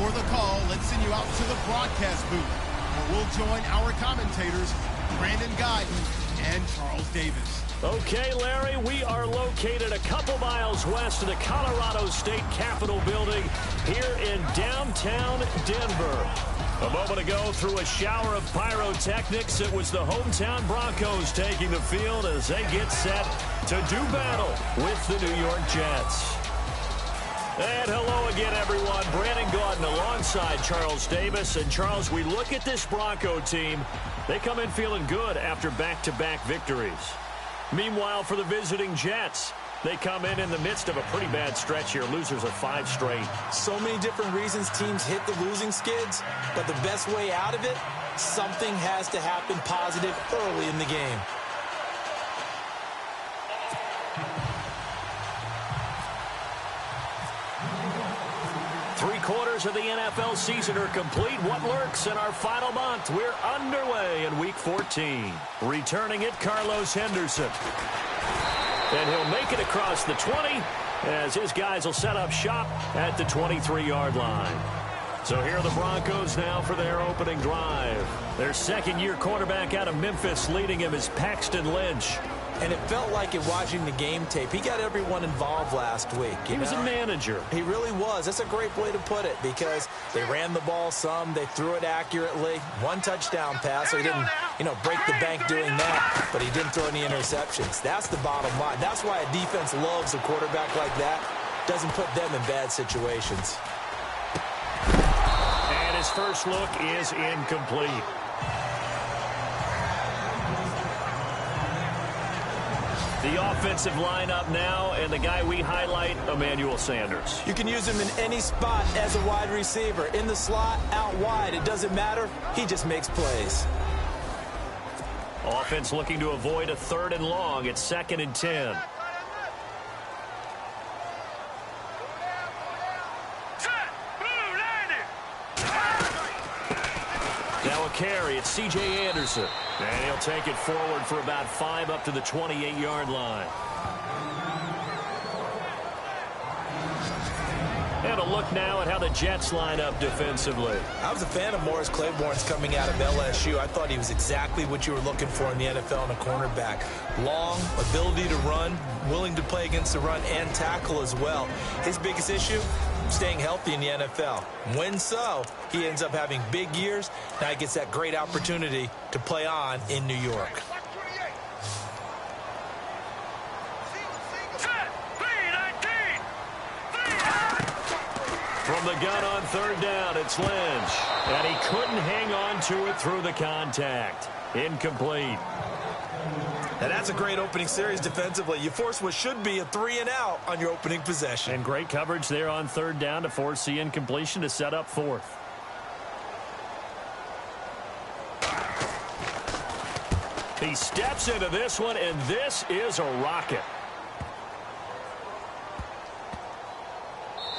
Before the call, let's send you out to the broadcast booth, where we'll join our commentators, Brandon Guyton and Charles Davis. Okay, Larry, we are located a couple miles west of the Colorado State Capitol building here in downtown Denver. A moment ago, through a shower of pyrotechnics, it was the hometown Broncos taking the field as they get set to do battle with the New York Jets. And hello again, everyone. Brandon Guyton alongside Charles Davis. And, Charles, we look at this Bronco team. They come in feeling good after back-to-back victories. Meanwhile, for the visiting Jets, they come in the midst of a pretty bad stretch here. Losers of 5 straight. So many different reasons teams hit the losing skids, but the best way out of it, something has to happen positive early in the game. Three-quarters of the NFL season are complete. What lurks in our final month? We're underway in Week 14. Returning it, Carlos Henderson. And he'll make it across the 20 as his guys will set up shop at the 23-yard line. So here are the Broncos now for their opening drive. Their second-year quarterback out of Memphis leading him is Paxton Lynch. And it felt like it watching the game tape. He got everyone involved last week. He was a manager. He really was. That's a great way to put it because they ran the ball some. They threw it accurately. 1 touchdown pass, so he didn't, break the bank doing that. But he didn't throw any interceptions. That's the bottom line. That's why a defense loves a quarterback like that. Doesn't put them in bad situations. And his first look is incomplete. The offensive lineup now, and the guy we highlight, Emmanuel Sanders. You can use him in any spot as a wide receiver. In the slot, out wide, it doesn't matter. He just makes plays. Offense looking to avoid a 3rd and long. It's 2nd and 10. Now a carry. It's C.J. Anderson. And he'll take it forward for about 5 up to the 28-yard line. And a look now at how the Jets line up defensively. I was a fan of Morris Claiborne's coming out of LSU. I thought he was exactly what you were looking for in the NFL in a cornerback. Long, ability to run, willing to play against the run and tackle as well. His biggest issue? Staying healthy in the NFL. When so, he ends up having big years. Now he gets that great opportunity to play on in New York. From the gun on 3rd down, it's Lynch. And he couldn't hang on to it through the contact. Incomplete. And that's a great opening series defensively. You force what should be a 3-and-out on your opening possession. And great coverage there on 3rd down to force the incompletion to set up 4th. He steps into this one, and this is a rocket.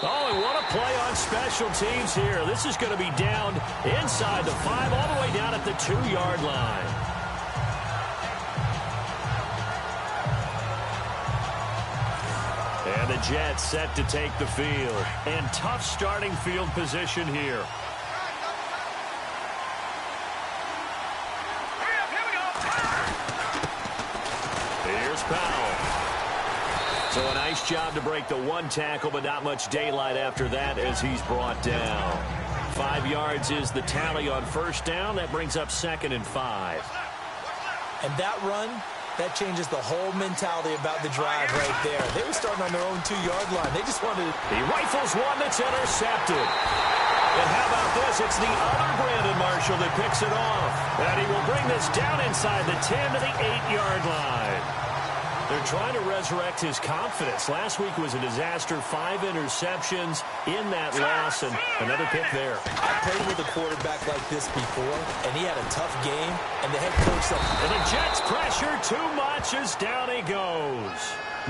Oh, and what a play on special teams here. This is going to be down inside the 5, all the way down at the 2-yard line. And the Jets set to take the field. And tough starting field position here. Here's Powell. So a nice job to break the 1 tackle, but not much daylight after that as he's brought down. 5 yards is the tally on 1st down. That brings up 2nd and 5. And that run, that changes the whole mentality about the drive right there. They were starting on their own 2-yard line. They just wanted to... He rifles one that's intercepted. And how about this? It's the other Brandon Marshall that picks it off. And he will bring this down inside the 10 to the 8-yard line. They're trying to resurrect his confidence. Last week was a disaster. 5 interceptions in that loss, and another pick there. I played with a quarterback like this before, and he had a tough game, and the head coach said... And the Jets pressure too much as down he goes.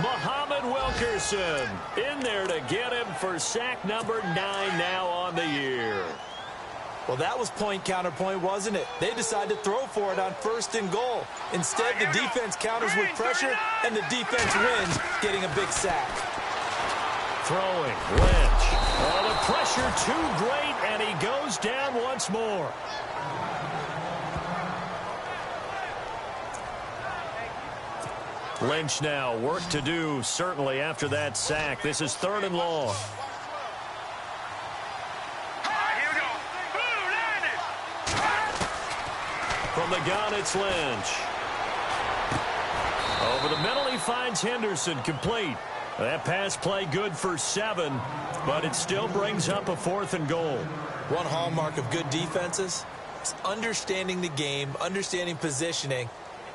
Muhammad Wilkerson in there to get him for sack number 9 now on the year. Well, that was point counterpoint, wasn't it? They decided to throw for it on 1st and goal. Instead, the defense counters with pressure, and the defense wins, getting a big sack. Throwing, Lynch. Oh, the pressure pressure too great, and he goes down once more. Lynch now, work to do, certainly, after that sack. This is 3rd and long. From the gun, it's Lynch. Over the middle, he finds Henderson, complete. That pass play good for 7, but it still brings up a 4th and goal. One hallmark of good defenses is understanding the game, understanding positioning,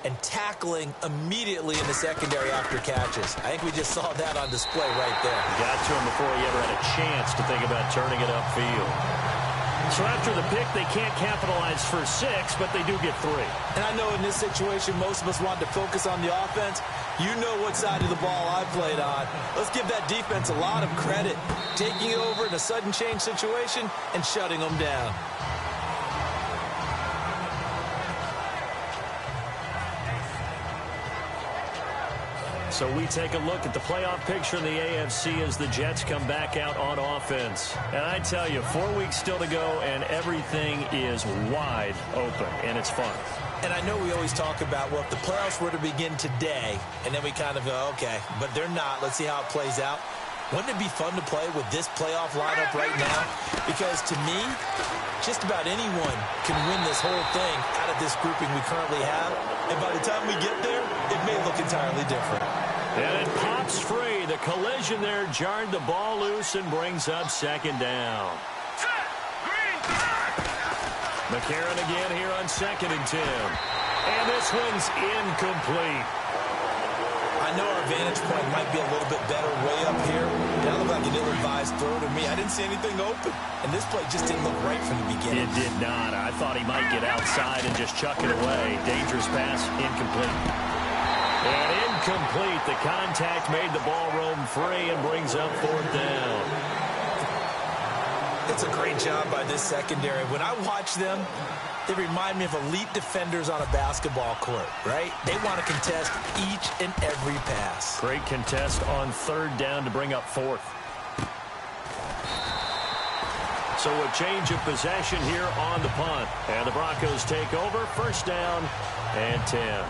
and tackling immediately in the secondary after catches. I think we just saw that on display right there. Got to him before he ever had a chance to think about turning it upfield. So after the pick, they can't capitalize for 6, but they do get 3. And I know in this situation, most of us want to focus on the offense. You know what side of the ball I played on. Let's give that defense a lot of credit, taking over in a sudden change situation and shutting them down. So we take a look at the playoff picture in the AFC as the Jets come back out on offense. And I tell you, 4 weeks still to go, and everything is wide open, and it's fun. And I know we always talk about, well, if the playoffs were to begin today, and then we kind of go, okay, but they're not. Let's see how it plays out. Wouldn't it be fun to play with this playoff lineup right now? Because to me, just about anyone can win this whole thing out of this grouping we currently have. And by the time we get there, it may look entirely different. And it pops free. The collision there jarred the ball loose and brings up 2nd down. McCarron again here on 2nd and 10. And this one's incomplete. I know our vantage point might be a little bit better way up here. That looked like an ill-advised throw to me. I didn't see anything open. And this play just didn't look right from the beginning. It did not. I thought he might get outside and just chuck it away. Dangerous pass, incomplete. And incomplete. The contact made the ball roam free and brings up 4th down. It's a great job by this secondary. When I watch them, they remind me of elite defenders on a basketball court, right? They want to contest each and every pass. Great contest on 3rd down to bring up 4th. So a change of possession here on the punt. And the Broncos take over, 1st down and 10.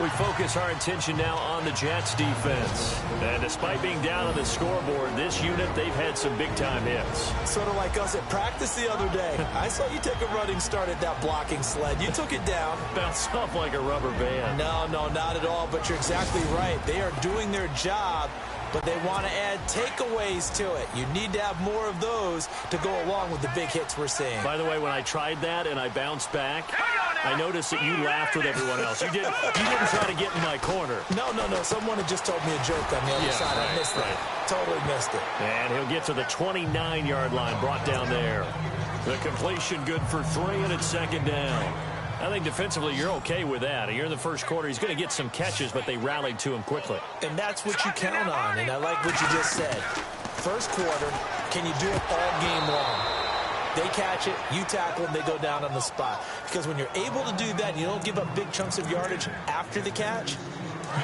We focus our attention now on the Jets defense. And despite being down on the scoreboard, this unit, they've had some big-time hits. Sort of like us at practice the other day. I saw you take a running start at that blocking sled. You took it down. Bounced off like a rubber band. No, not at all, but you're exactly right. They are doing their job, but they want to add takeaways to it. You need to have more of those to go along with the big hits we're seeing. By the way, when I tried that and I bounced back, I noticed that you laughed with everyone else. You didn't try to get in my corner. No. Someone had just told me a joke on the other side. Right, I missed that. Totally missed it. And he'll get to the 29-yard line, brought down there. The completion good for 3, and it's 2nd down. I think defensively you're okay with that. You're in the first quarter. He's going to get some catches, but they rallied to him quickly. And that's what you count on, and I like what you just said. First quarter, can you do it all game long? They catch it, you tackle them, they go down on the spot. Because when you're able to do that, and you don't give up big chunks of yardage after the catch,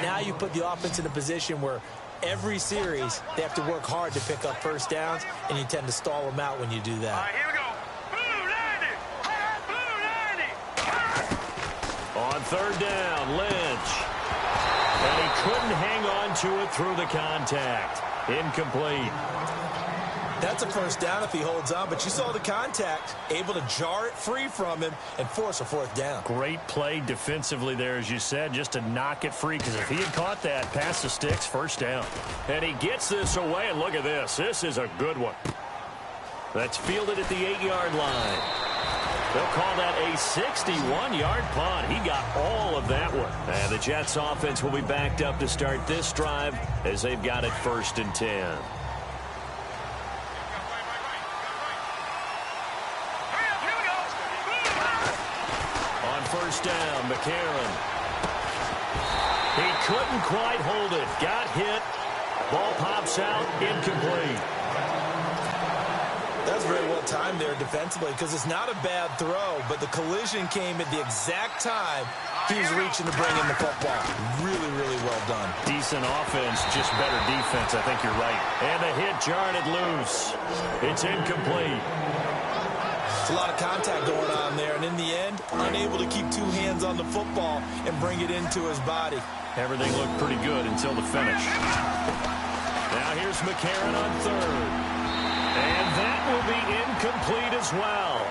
now you put the offense in a position where every series they have to work hard to pick up 1st downs, and you tend to stall them out when you do that. All right, here we go. On 3rd down, Lynch. And he couldn't hang on to it through the contact. Incomplete. That's a 1st down if he holds on, but you saw the contact, able to jar it free from him and force a 4th down. Great play defensively there, as you said, just to knock it free, because if he had caught that, past the sticks, 1st down. And he gets this away, and look at this. This is a good one. That's fielded at the 8-yard line. They'll call that a 61-yard punt. He got all of that one. And the Jets offense will be backed up to start this drive as they've got it 1st and 10. On 1st down, McCarron. He couldn't quite hold it. Got hit. Ball pops out. Incomplete. That's very well timed there defensively because it's not a bad throw, but the collision came at the exact time he was reaching to bring in the football. Really, really well done. Decent offense, just better defense. I think you're right. And the hit jarred it loose. It's incomplete. It's a lot of contact going on there, and in the end, unable to keep two hands on the football and bring it into his body. Everything looked pretty good until the finish. Now here's McCarron on third. And that will be incomplete as well.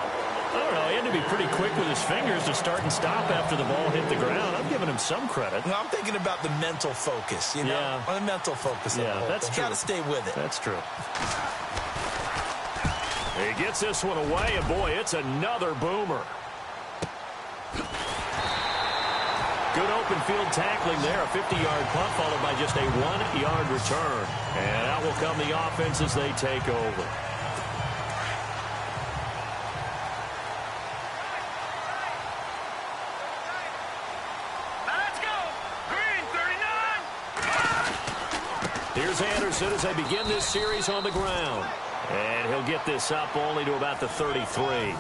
I don't know, he had to be pretty quick with his fingers to start and stop after the ball hit the ground. I'm giving him some credit. Well, I'm thinking about the mental focus, you know? Yeah. The mental focus. Yeah, that's true. Got to stay with it. That's true. He gets this one away, and boy, it's another boomer. Good open field tackling there. A 50-yard punt followed by just a 1-yard return. And out will come the offense as they take over. Let's go! Green 39! Here's Anderson as they begin this series on the ground. And he'll get this up only to about the 33.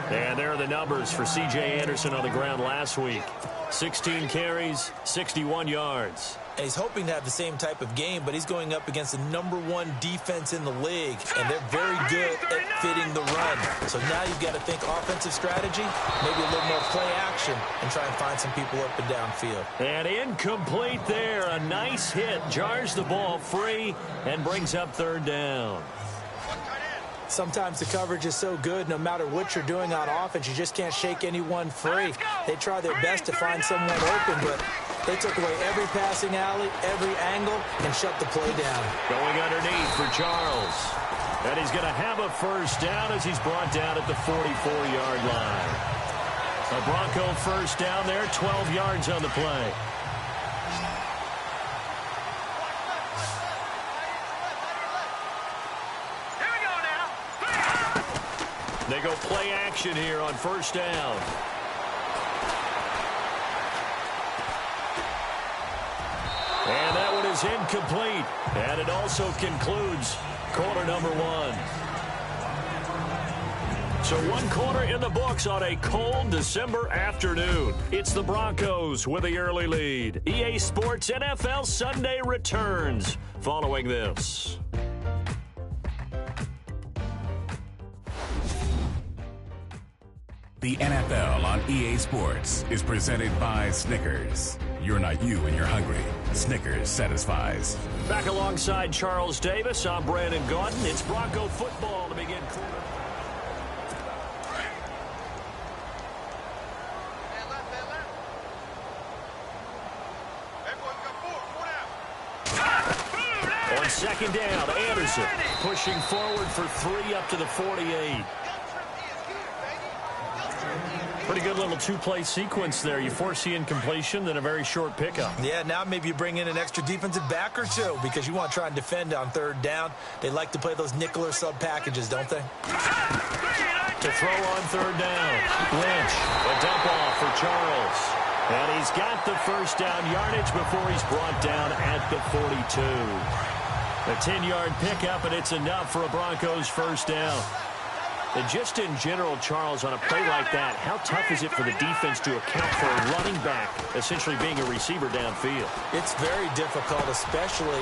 And there are the numbers for C.J. Anderson on the ground last week. 16 carries, 61 yards. And he's hoping to have the same type of game, but he's going up against the #1 defense in the league, and they're very good at fitting the run. So now you've got to think offensive strategy, maybe a little more play action, and try and find some people up and downfield. And incomplete there. A nice hit. Jars the ball free and brings up third down. Sometimes the coverage is so good, no matter what you're doing on offense, you just can't shake anyone free. They try their best to find someone open, but they took away every passing alley, every angle, and shut the play down. Going underneath for Charles. And he's going to have a first down as he's brought down at the 44-yard line. A Bronco first down there, 12 yards on the play. They go play action here on first down. And that one is incomplete. And it also concludes quarter number one. So one quarter in the books on a cold December afternoon. It's the Broncos with the early lead. EA Sports NFL Sunday returns following this. The NFL on EA Sports is presented by Snickers. You're not you when you're hungry. Snickers satisfies. Back alongside Charles Davis, I'm Brandon Gaudin. It's Bronco football to begin quarter. On second down, Anderson pushing forward for 3 up to the 48. Pretty good little two-play sequence there. You foresee incompletion, then a very short pickup. Yeah, now maybe you bring in an extra defensive back or two because you want to try and defend on third down. They like to play those nickel or sub packages, don't they? To throw on third down. Lynch, a dump off for Charles. And he's got the first down yardage before he's brought down at the 42. A 10-yard pickup, and it's enough for a Broncos first down. And just in general, Charles, on a play like that, how tough is it for the defense to account for a running back essentially being a receiver downfield? It's very difficult, especially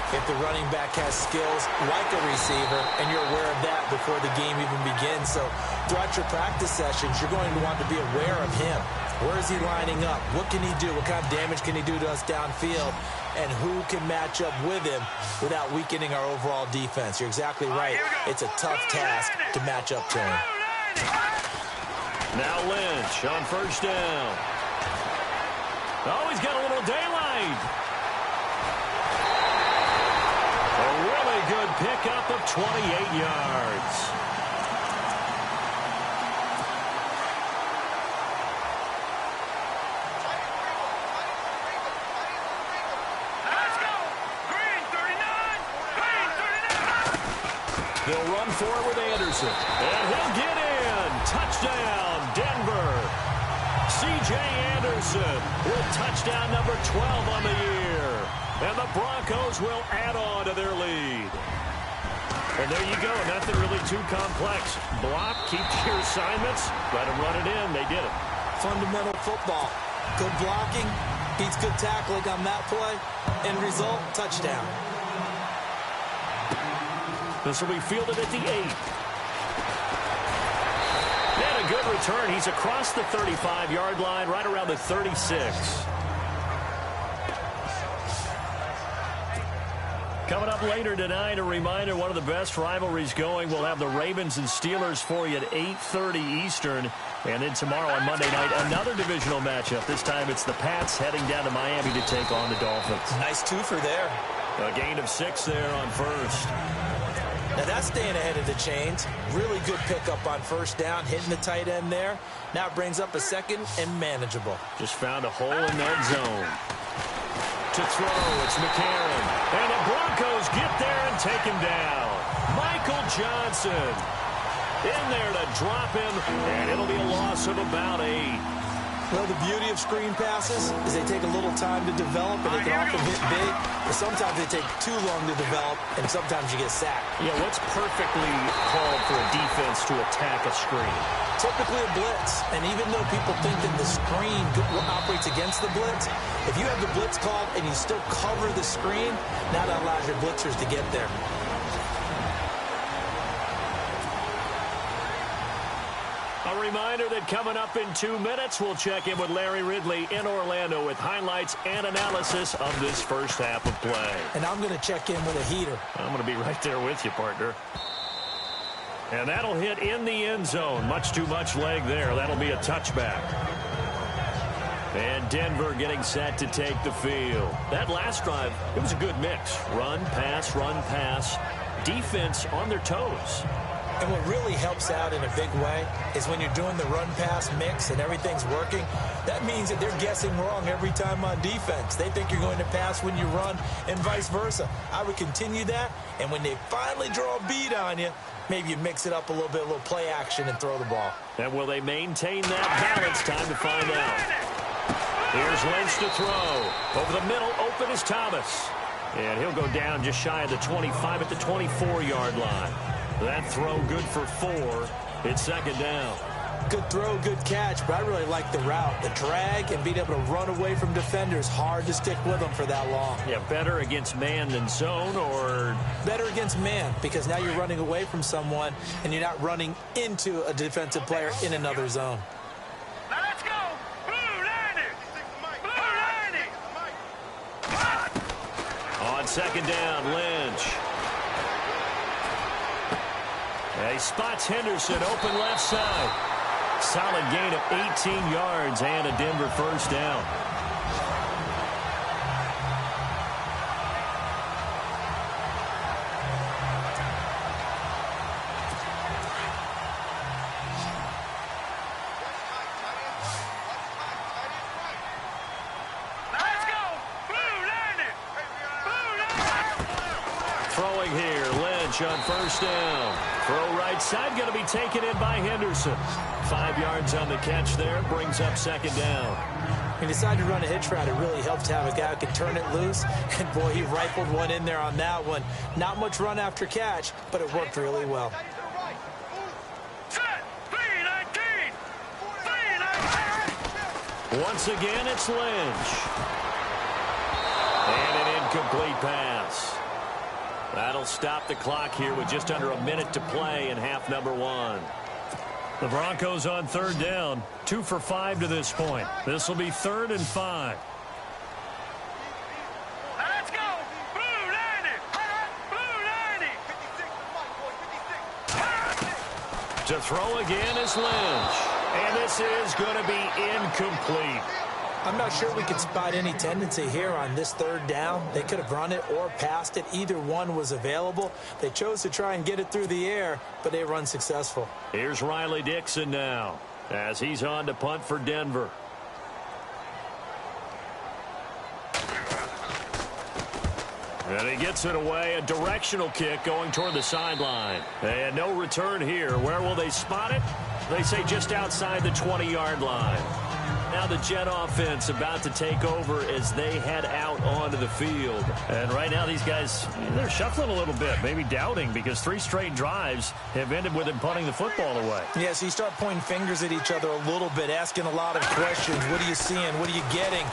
if the running back has skills like a receiver, and you're aware of that before the game even begins. So throughout your practice sessions, you're going to want to be aware of him. Where is he lining up? What can he do? What kind of damage can he do to us downfield? And who can match up with him without weakening our overall defense? You're exactly right. It's a tough task to match up to him. Now Lynch on first down. Oh, he's got a little daylight. A really good pickup of 28 yards. They'll run for it with Anderson. And he'll get in. Touchdown, Denver. C.J. Anderson with touchdown number 12 on the year. And the Broncos will add on to their lead. And there you go. Nothing really too complex. Block, keep your assignments, let them run it in. They did it. Fundamental football. Good blocking beats good tackling on that play. End result, touchdown. This will be fielded at the 8. And a good return. He's across the 35-yard line, right around the 36. Coming up later tonight, a reminder, one of the best rivalries going. We'll have the Ravens and Steelers for you at 8:30 Eastern. And then tomorrow on Monday night, another divisional matchup. This time it's the Pats heading down to Miami to take on the Dolphins. Nice twofer there. A gain of 6 there on first. Now that's staying ahead of the chains. Really good pickup on first down, hitting the tight end there. Now it brings up a second and manageable. Just found a hole in that zone. To throw, it's McCarron. And the Broncos get there and take him down. Michael Johnson in there to drop him, and it'll be a loss of about 8. Well, the beauty of screen passes is they take a little time to develop, and they can often hit big. But sometimes they take too long to develop, and sometimes you get sacked. Yeah, what's perfectly called for a defense to attack a screen? Typically a blitz. And even though people think that the screen operates against the blitz, if you have the blitz called and you still cover the screen, now that allows your blitzers to get there. A reminder that coming up in 2 minutes, we'll check in with Larry Ridley in Orlando with highlights and analysis of this first half of play. And I'm going to check in with a heater. I'm going to be right there with you, partner. And that'll hit in the end zone. Much too much leg there. That'll be a touchback. And Denver getting set to take the field. That last drive, it was a good mix. Run, pass, defense on their toes. And what really helps out in a big way is when you're doing the run-pass mix and everything's working, that means that they're guessing wrong every time on defense. They think you're going to pass when you run and vice versa. I would continue that, and when they finally draw a beat on you, maybe you mix it up a little bit, a little play action, and throw the ball. And will they maintain that balance? Time to find out. Here's Lynch to throw. Over the middle, open is Thomas. And he'll go down just shy of the 25 at the 24-yard line. That throw good for 4. It's second down. Good throw, good catch, but I really like the route. The drag and being able to run away from defenders, hard to stick with them for that long. Yeah, better against man than zone, or? Better against man, because now you're running away from someone and you're not running into a defensive player in another zone. Now let's go. Blue 90. Blue 90. On second down, Lynch. He spots Henderson, open left side. Solid gain of 18 yards and a Denver first down. Let's go. Blue 90. Throwing here, Lynch on first down. Throw right side, going to be taken in by Henderson. 5 yards on the catch there, brings up second down. He decided to run a hitch route. It really helps to have a guy who can turn it loose. And, boy, he rifled one in there on that one. Not much run after catch, but it worked really well. Set. 319. 319. Once again, it's Lynch. And an incomplete pass. That'll stop the clock here with just under a minute to play in half number 1. The Broncos on third down, 2 for 5 to this point. This will be 3rd and 5. Let's go. Blue 90. Blue 90. To throw again is Lynch. And this is going to be incomplete. I'm not sure we could spot any tendency here on this third down. They could have run it or passed it. Either one was available. They chose to try and get it through the air, but they were unsuccessful. Here's Riley Dixon now as he's on to punt for Denver. And he gets it away. A directional kick going toward the sideline. And no return here. Where will they spot it? They say just outside the 20-yard line. Now the Jet offense about to take over as they head out onto the field. And right now these guys, they're shuffling a little bit, maybe doubting, because 3 straight drives have ended with them punting the football away. Yeah, so you start pointing fingers at each other a little bit, asking a lot of questions. What are you seeing? What are you getting?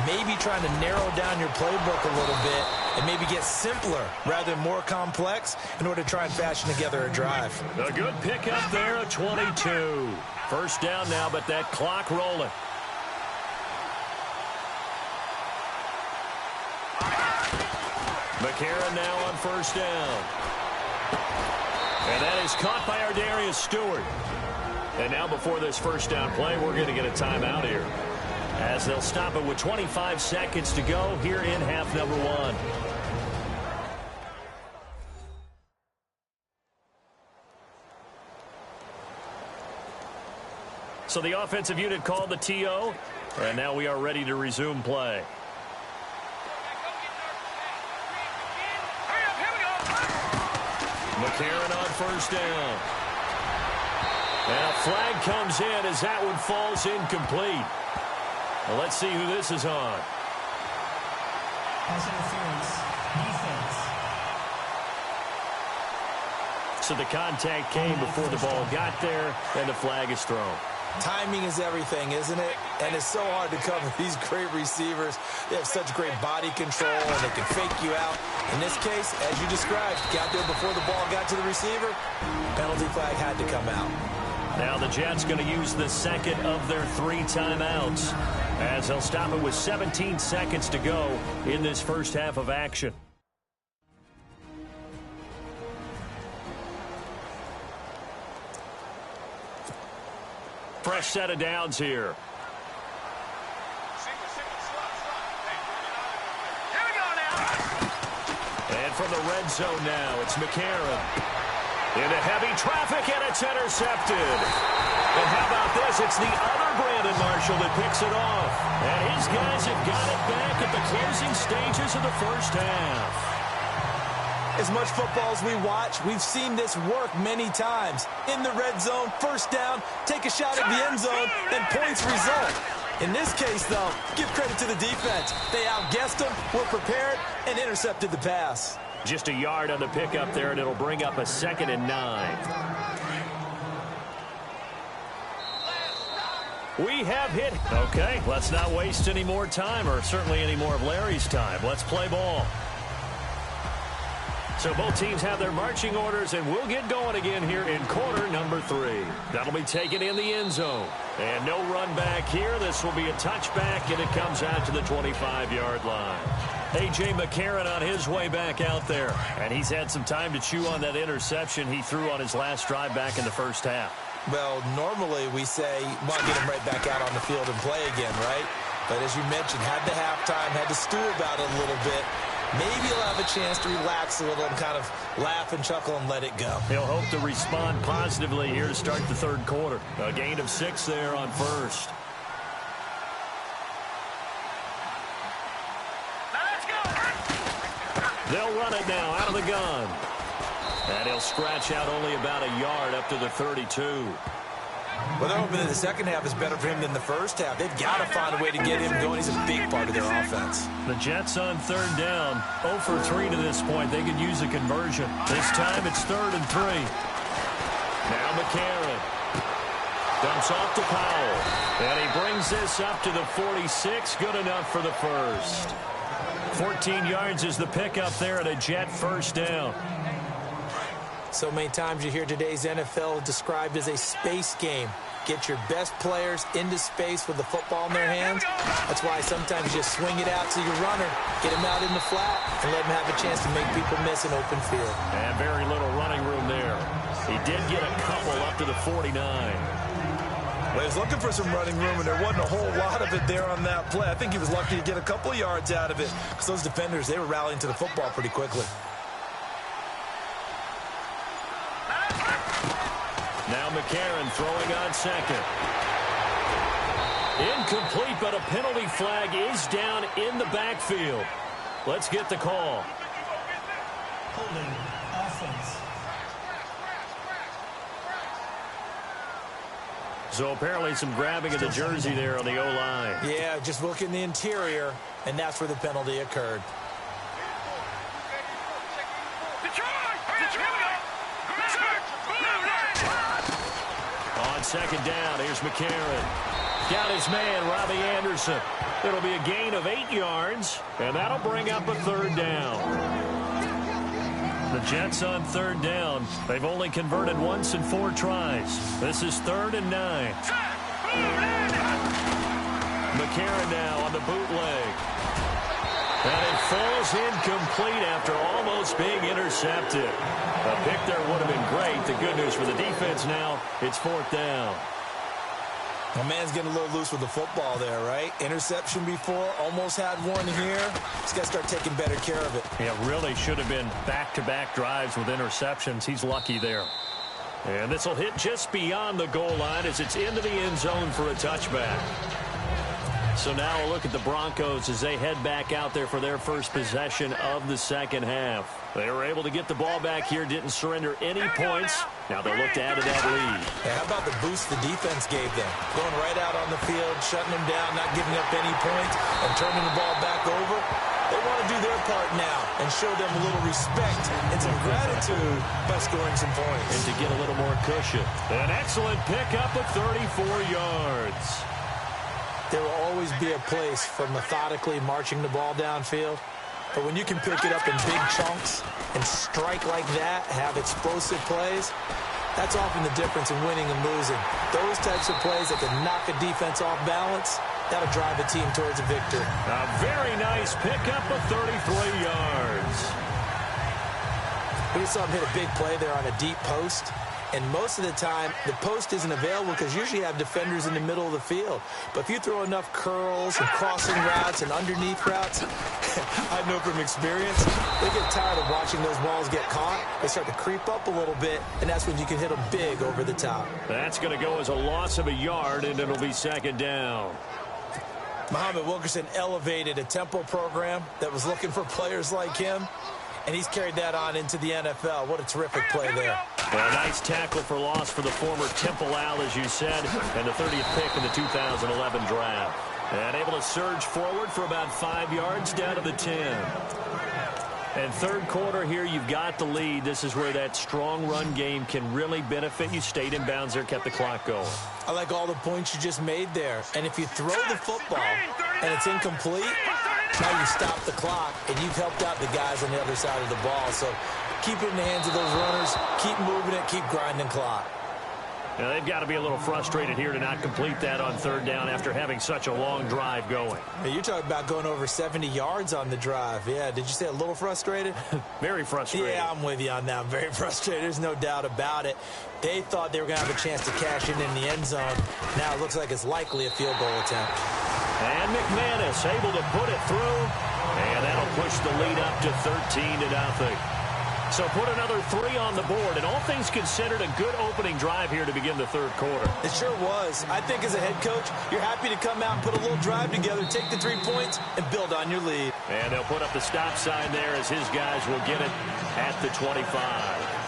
Maybe trying to narrow down your playbook a little bit and maybe get simpler rather than more complex in order to try and fashion together a drive. A good pickup there, a 22. First down now, but that clock rolling. McCarron now on first down. And that is caught by our Darius Stewart. And now before this first down play, we're going to get a timeout here, as they'll stop it with 25 seconds to go here in half number 1. So the offensive unit called the TO, and now we are ready to resume play. McCarron on first down. And a flag comes in as that one falls incomplete. Well, let's see who this is on. Pass interference, defense. So the contact came before the ball got there, and the flag is thrown. Timing is everything, isn't it? And it's so hard to cover these great receivers. They have such great body control, and they can fake you out. In this case, as you described, got there before the ball got to the receiver. Penalty flag had to come out. Now the Jets going to use the second of their 3 timeouts, as they'll stop it with 17 seconds to go in this first half of action. Fresh set of downs here. And from the red zone now, it's McCarron. Into heavy traffic, and it's intercepted. And how about this? It's the other Brandon Marshall that picks it off. And his guys have got it back at the closing stages of the first half. As much football as we watch, we've seen this work many times. In the red zone, first down, take a shot at the end zone, and points result. In this case, though, give credit to the defense. They outguessed them, were prepared, and intercepted the pass. Just a yard on the pickup there, and it'll bring up a 2nd and 9. We have hit. Okay, let's not waste any more time, or certainly any more of Larry's time. Let's play ball. So both teams have their marching orders, and we'll get going again here in quarter number 3. That'll be taken in the end zone. And no run back here. This will be a touchback, and it comes out to the 25-yard line. A.J. McCarron on his way back out there. And he's had some time to chew on that interception he threw on his last drive back in the first half. Well, normally we say, well, get him right back out on the field and play again, right? But as you mentioned, had the halftime, had to stew about it a little bit. Maybe he'll have a chance to relax a little and kind of laugh and chuckle and let it go. He'll hope to respond positively here to start the third quarter. A gain of 6 there on first. They'll run it now out of the gun. And he'll scratch out only about a yard up to the 32. Well, they're hoping that the second half is better for him than the first half. They've got to find a way to get him going. He's a big part of their offense. The Jets on third down. 0 for 3 to this point. They could use a conversion. This time it's 3rd and 3. Now McCarron dumps off to Powell. And he brings this up to the 46. Good enough for the first. 14 yards is the pickup there at a Jet first down. So many times you hear today's NFL described as a space game. Get your best players into space with the football in their hands. That's why sometimes you just swing it out to your runner, get him out in the flat, and let him have a chance to make people miss an open field. And very little running room there. He did get a couple up to the 49. Well, he was looking for some running room, and there wasn't a whole lot of it there on that play. I think he was lucky to get a couple of yards out of it, because those defenders, they were rallying to the football pretty quickly. Now McCarron throwing on second. Incomplete, but a penalty flag is down in the backfield. Let's get the call. Holding offense. So apparently some grabbing of the jersey there on the O-line. Yeah, just look in the interior, and that's where the penalty occurred. On second down, here's McCarron. Got his man, Robbie Anderson. It'll be a gain of 8 yards, and that'll bring up a third down. The Jets on third down. They've only converted once in 4 tries. This is 3rd and 9. McCarron now on the bootleg. And it falls incomplete after almost being intercepted. A pick there would have been great. The good news for the defense now, it's 4th down. My man's getting a little loose with the football there, right? Interception before, almost had one here. He's got to start taking better care of it. Yeah, really should have been back-to-back drives with interceptions. He's lucky there. And this will hit just beyond the goal line as it's into the end zone for a touchback. So now a look at the Broncos as they head back out there for their first possession of the second half. They were able to get the ball back here, didn't surrender any points. Now they'll look to add to that lead. Yeah, how about the boost the defense gave them? Going right out on the field, shutting them down, not giving up any points, and turning the ball back over. They want to do their part now and show them a little respect and some gratitude by scoring some points. And to get a little more cushion. An excellent pickup of 34 yards. There will always be a place for methodically marching the ball downfield. But when you can pick it up in big chunks and strike like that, have explosive plays, that's often the difference in winning and losing. Those types of plays that can knock a defense off balance, that'll drive a team towards a victory. A very nice pickup of 33 yards. We just saw him hit a big play there on a deep post. And most of the time, the post isn't available because usually you have defenders in the middle of the field. But if you throw enough curls and crossing routes and underneath routes, I know from experience, they get tired of watching those balls get caught. They start to creep up a little bit, and that's when you can hit them big over the top. That's going to go as a loss of a yard, and it'll be second down. Muhammad Wilkerson elevated a Temple program that was looking for players like him, and he's carried that on into the NFL. What a terrific play there. Well, a nice tackle for loss for the former Temple Owl, as you said, and the 30th pick in the 2011 draft. And able to surge forward for about 5 yards down to the 10. And third quarter here, you've got the lead. This is where that strong run game can really benefit you. Stayed in bounds there, kept the clock going. I like all the points you just made there. And if you throw the football and it's incomplete, now you stop the clock, and you've helped out the guys on the other side of the ball. So keep it in the hands of those runners. Keep moving it. Keep grinding clock. Now, they've got to be a little frustrated here to not complete that on third down after having such a long drive going. Hey, you're talking about going over 70 yards on the drive. Yeah, did you say a little frustrated? Very frustrated. Yeah, I'm with you on that. I'm very frustrated. There's no doubt about it. They thought they were going to have a chance to cash in the end zone. Now it looks like it's likely a field goal attempt. And McManus able to put it through. And that'll push the lead up to 13-0. So put another 3 on the board. And all things considered, a good opening drive here to begin the third quarter. It sure was. I think as a head coach, you're happy to come out and put a little drive together, take the 3 points, and build on your lead. And they'll put up the stop sign there as his guys will get it at the 25.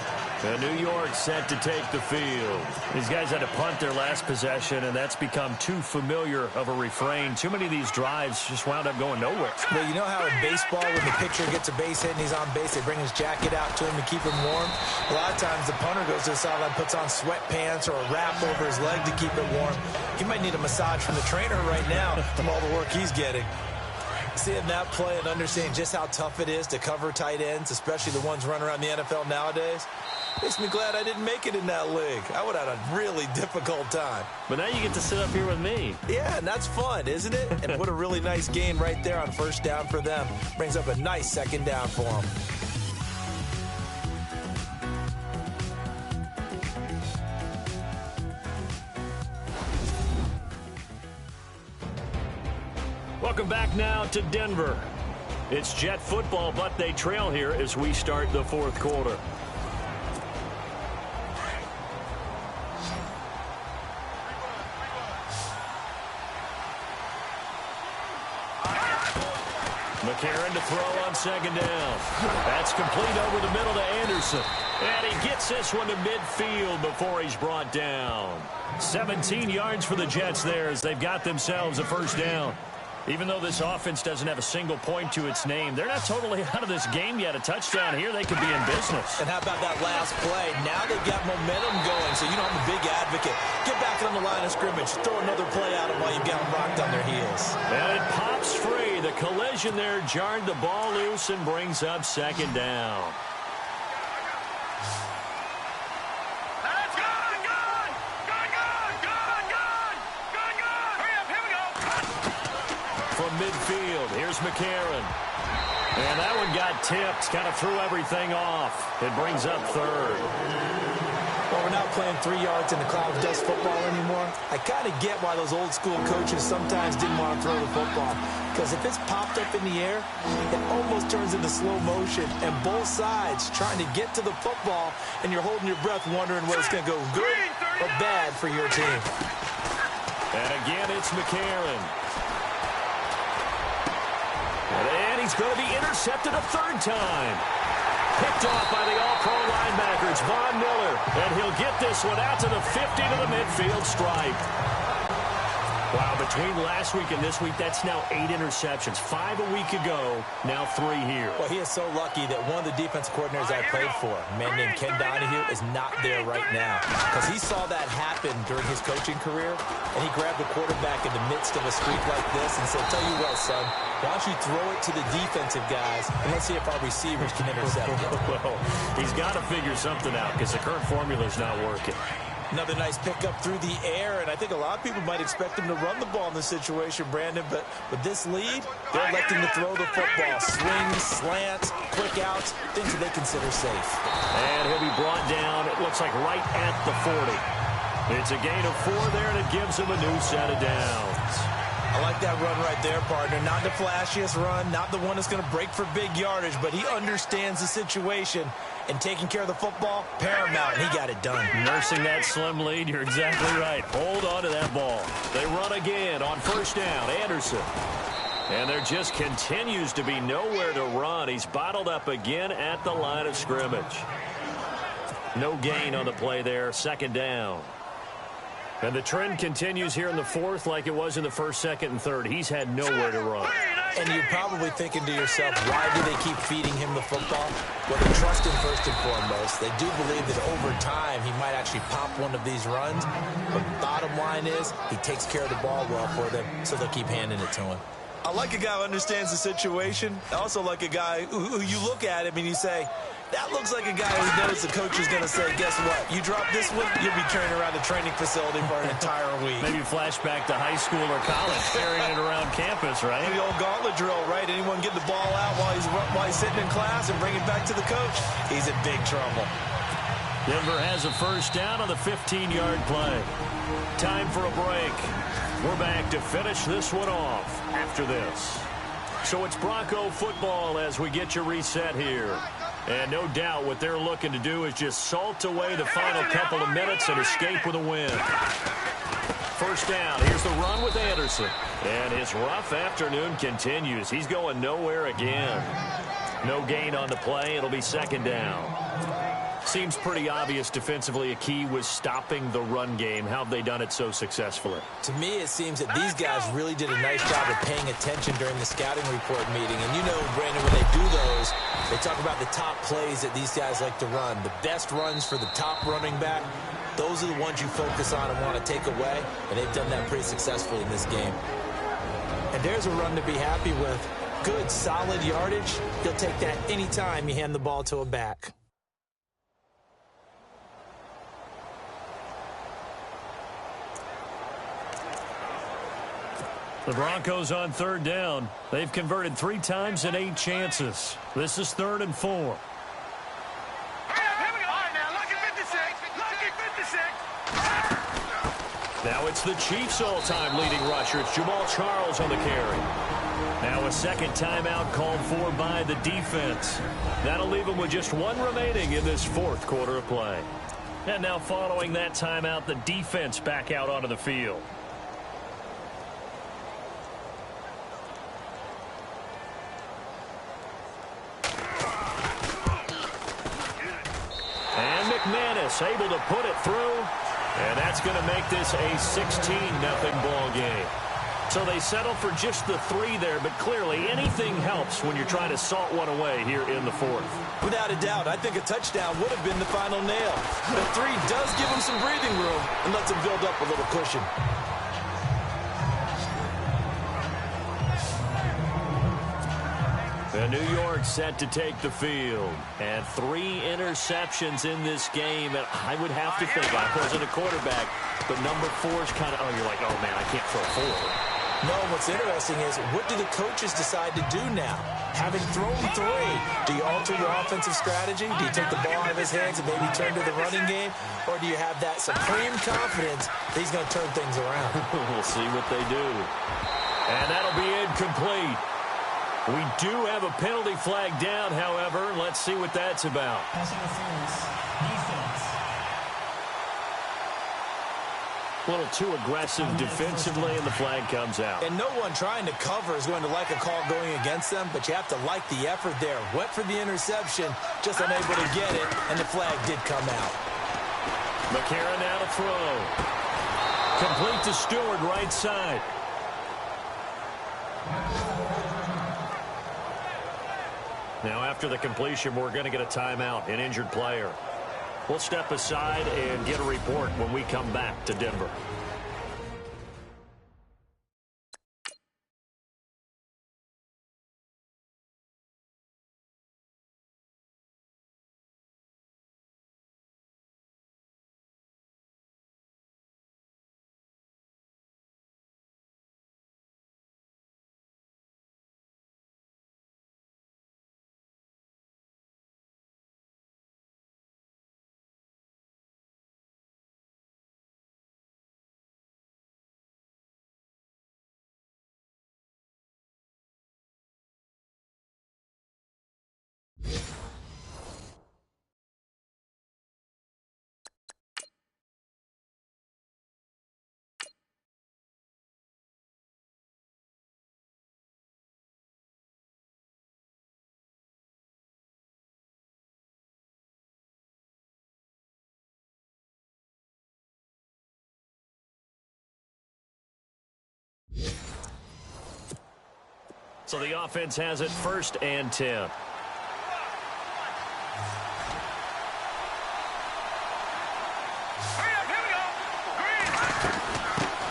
New York set to take the field. These guys had to punt their last possession, and that's become too familiar of a refrain. Too many of these drives just wound up going nowhere. Well, you know how in baseball, when the pitcher gets a base hit and he's on base, they bring his jacket out to him to keep him warm? A lot of times the punter goes to the sideline, puts on sweatpants or a wrap over his leg to keep it warm. He might need a massage from the trainer right now from all the work he's getting. Seeing that play and understanding just how tough it is to cover tight ends, especially the ones running around the NFL nowadays, makes me glad I didn't make it in that league. I would have had a really difficult time. But now you get to sit up here with me. Yeah, and that's fun, isn't it? And what a really nice gain right there on first down for them. Brings up a nice second down for them. Welcome back now to Denver. It's Jet football, but they trail here as we start the fourth quarter. McCarron to throw on second down. That's complete over the middle to Anderson. And he gets this one to midfield before he's brought down. 17 yards for the Jets there as they've got themselves a first down. Even though this offense doesn't have a single point to its name, they're not totally out of this game yet. A touchdown here, they could be in business. And how about that last play? Now they've got momentum going, so you know I'm a big advocate. Get back on the line of scrimmage. Throw another play out of while you've got them rocked on their heels. And it pops free. The collision there jarred the ball loose and brings up second down. From midfield, here's McCarron. And that one got tipped, kind of threw everything off. It brings up third. Well, we're not playing 3 yards in the cloud of dust football anymore. I kind of get why those old school coaches sometimes didn't want to throw the football. Because if it's popped up in the air, it almost turns into slow motion. And both sides trying to get to the football, and you're holding your breath wondering whether it's going to go good or bad for your team. And again, it's McCarron. And he's going to be intercepted a third time. Picked off by the all-pro linebacker. It's Von Miller. And he'll get this one out to the 50 to the midfield stripe. Wow, between last week and this week, that's now 8 interceptions. 5 a week ago, now 3 here. Well, he is so lucky that one of the defense coordinators I played for, a man named Ken Donahue, is not there right now. Because he saw that happen during his coaching career, and he grabbed the quarterback in the midst of a streak like this and said, tell you what, son, why don't you throw it to the defensive guys, and let's see if our receivers can intercept it. Well, he's got to figure something out because the current formula is not working. Another nice pickup through the air, and I think a lot of people might expect him to run the ball in this situation, Brandon, but with this lead, they're electing to throw the football. Swings, slants, quick outs, things that they consider safe. And he'll be brought down, it looks like right at the 40. It's a gain of 4 there, and it gives him a new set of downs. I like that run right there, partner. Not the flashiest run, not the one that's going to break for big yardage, but he understands the situation. And taking care of the football, paramount, and he got it done. Nursing that slim lead, you're exactly right. Hold on to that ball. They run again on first down, Anderson. And there just continues to be nowhere to run. He's bottled up again at the line of scrimmage. No gain on the play there, second down. And the trend continues here in the fourth like it was in the first, second, and third. He's had nowhere to run. And you're probably thinking to yourself, why do they keep feeding him the football? Well, they trust him first and foremost. They do believe that over time he might actually pop one of these runs. But bottom line is he takes care of the ball well for them, so they'll keep handing it to him. I like a guy who understands the situation. I also like a guy who you look at him and you say, that looks like a guy who knows the coach is going to say, guess what? You drop this one, you'll be carrying around the training facility for an entire week. Maybe flashback to high school or college, carrying it around campus, right? The old gauntlet drill, right? Anyone get the ball out while he's sitting in class and bring it back to the coach? He's in big trouble. Denver has a first down on the 15-yard play. Time for a break. We're back to finish this one off after this. So it's Bronco football as we get you reset here. And no doubt what they're looking to do is just salt away the final couple of minutes and escape with a win. First down. Here's the run with Anderson. And his rough afternoon continues. He's going nowhere again. No gain on the play. It'll be second down. Seems pretty obvious defensively a key was stopping the run game. How have they done it so successfully? To me, it seems that these guys really did a nice job of paying attention during the scouting report meeting. And you know, Brandon, when they do those, they talk about the top plays that these guys like to run. The best runs for the top running back, those are the ones you focus on and want to take away. And they've done that pretty successfully in this game. And there's a run to be happy with. Good, solid yardage. He'll take that anytime you hand the ball to a back. The Broncos on third down. They've converted 3 times and 8 chances. This is 3rd and 4. Here we go. All right, now, lucky 56. Lucky 56. Now it's the Chiefs' all-time leading rusher. It's Jamal Charles on the carry. Now a second timeout called for by the defense. That'll leave them with just 1 remaining in this 4th quarter of play. And now following that timeout, the defense back out onto the field. this, able to put it through, and that's going to make this a 16-0 ball game. So they settle for just the 3 there, but clearly anything helps when you're trying to salt one away here in the 4th. Without a doubt, I think a touchdown would have been the final nail. The 3 does give them some breathing room and lets them build up a little cushion. And New York set to take the field. And 3 interceptions in this game. And I would have to think, I wasn't a quarterback, but number 4 is kind of, you're like, oh, man, I can't throw 4. No, what's interesting is, what do the coaches decide to do now? Having thrown 3, do you alter your offensive strategy? Do you take the ball out of his hands and maybe turn to the running game? Or do you have that supreme confidence that he's going to turn things around? We'll see what they do. And that'll be incomplete. We do have a penalty flag down, however. Let's see what that's about. Pass interference. Defense. A little too aggressive defensively, and the flag comes out. And no one trying to cover is going to like a call going against them, but you have to like the effort there. Went for the interception, just unable to get it, and the flag did come out. McCarron now to throw. Complete to Stewart, right side. Now after the completion, we're going to get a timeout, an injured player. We'll step aside and get a report when we come back to Denver. So the offense has it 1st and 10.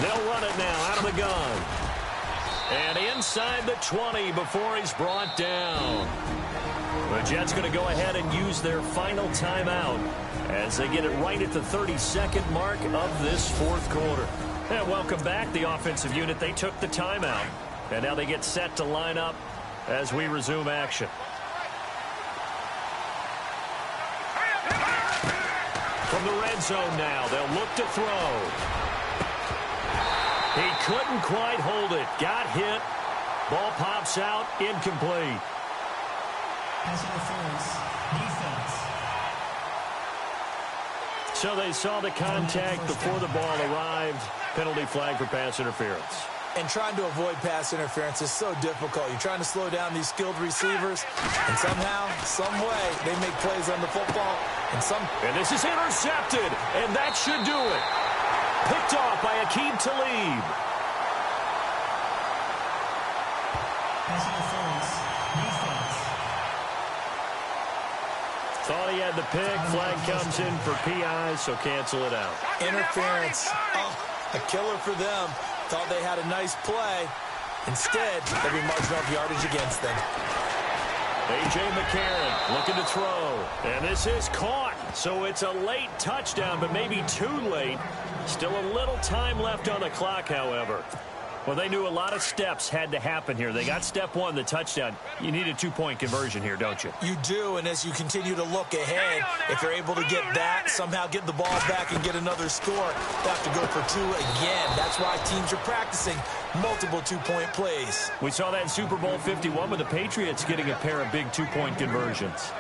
They'll run it now out of the gun. And inside the 20 before he's brought down. The Jets going to go ahead and use their final timeout as they get it right at the 32nd mark of this 4th quarter. And welcome back, the offensive unit. They took the timeout. And now they get set to line up as we resume action. From the red zone now, they'll look to throw. He couldn't quite hold it. Got hit. Ball pops out. Incomplete. Pass interference. Defense. So they saw the contact before the ball arrived. Penalty flag for pass interference. And trying to avoid pass interference is so difficult. You're trying to slow down these skilled receivers, and somehow, some way, they make plays on the football. And this is intercepted, and that should do it. Picked off by Aqib Talib. Pass interference. Defense. Thought he had the pick. Flag comes in for PI, so cancel it out. Interference. Oh, a killer for them. Thought they had a nice play. Instead, they'll be marginal yardage against them. A.J. McCarron looking to throw. And this is caught. So it's a late touchdown, but maybe too late. Still a little time left on the clock, however. Well, they knew a lot of steps had to happen here. They got step 1, the touchdown. You need a 2-point conversion here, don't you? You do, and as you continue to look ahead, if you're able to get that, somehow get the ball back and get another score, they have to go for 2 again. That's why teams are practicing multiple 2-point plays. We saw that in Super Bowl 51 with the Patriots getting a pair of big 2-point conversions.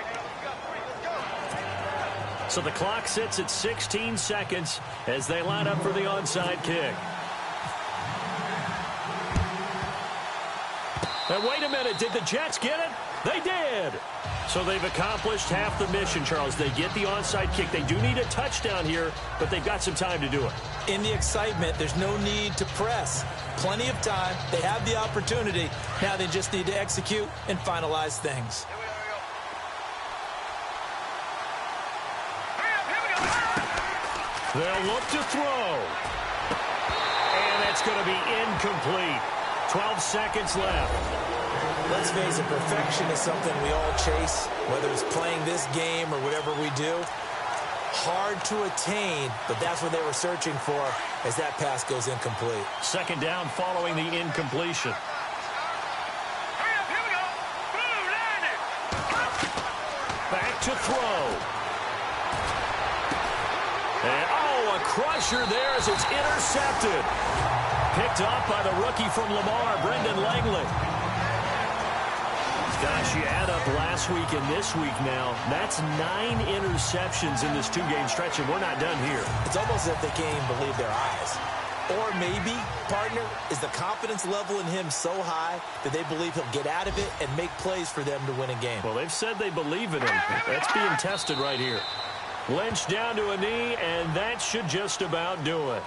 So the clock sits at 16 seconds as they line up for the onside kick. And wait a minute, did the Jets get it? They did. So they've accomplished half the mission, Charles. They get the onside kick. They do need a touchdown here, but they've got some time to do it. In the excitement, there's no need to press. Plenty of time. They have the opportunity. Now they just need to execute and finalize things. They'll look to throw. And that's going to be incomplete. 12 seconds left. Let's face it, perfection is something we all chase, whether it's playing this game or whatever we do. Hard to attain, but that's what they were searching for as that pass goes incomplete. Second down following the incompletion. Back to throw. And, a crusher there as it's intercepted. Picked up by the rookie from Lamar, Brendan Langley. Gosh, you add up last week and this week now, that's 9 interceptions in this 2-game stretch, and we're not done here. It's almost as if they can't even believe their eyes. Or maybe, partner, is the confidence level in him so high that they believe he'll get out of it and make plays for them to win a game. Well, they've said they believe in him. That's being tested right here. Lynch down to a knee, and that should just about do it.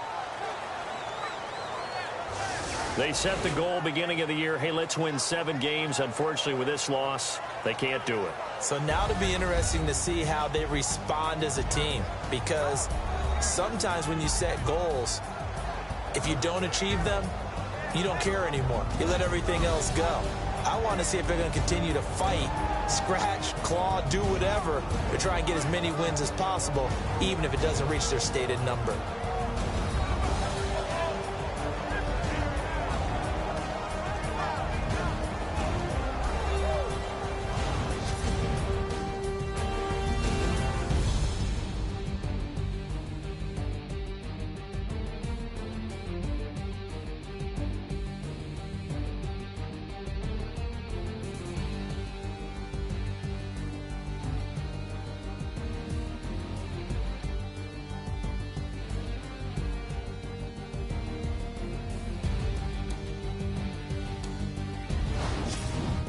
They set the goal beginning of the year, hey, let's win 7 games. Unfortunately, with this loss, they can't do it. So now it'll be interesting to see how they respond as a team, because sometimes when you set goals, if you don't achieve them, you don't care anymore. You let everything else go. I want to see if they're going to continue to fight, scratch, claw, do whatever to try and get as many wins as possible, even if it doesn't reach their stated number.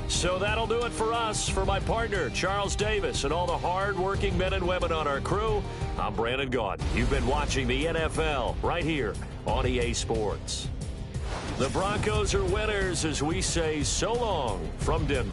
So that'll do it for us. For my partner, Charles Davis, and all the hard-working men and women on our crew, I'm Brandon Gaudin. You've been watching the NFL right here on EA Sports. The Broncos are winners as we say so long from Denver.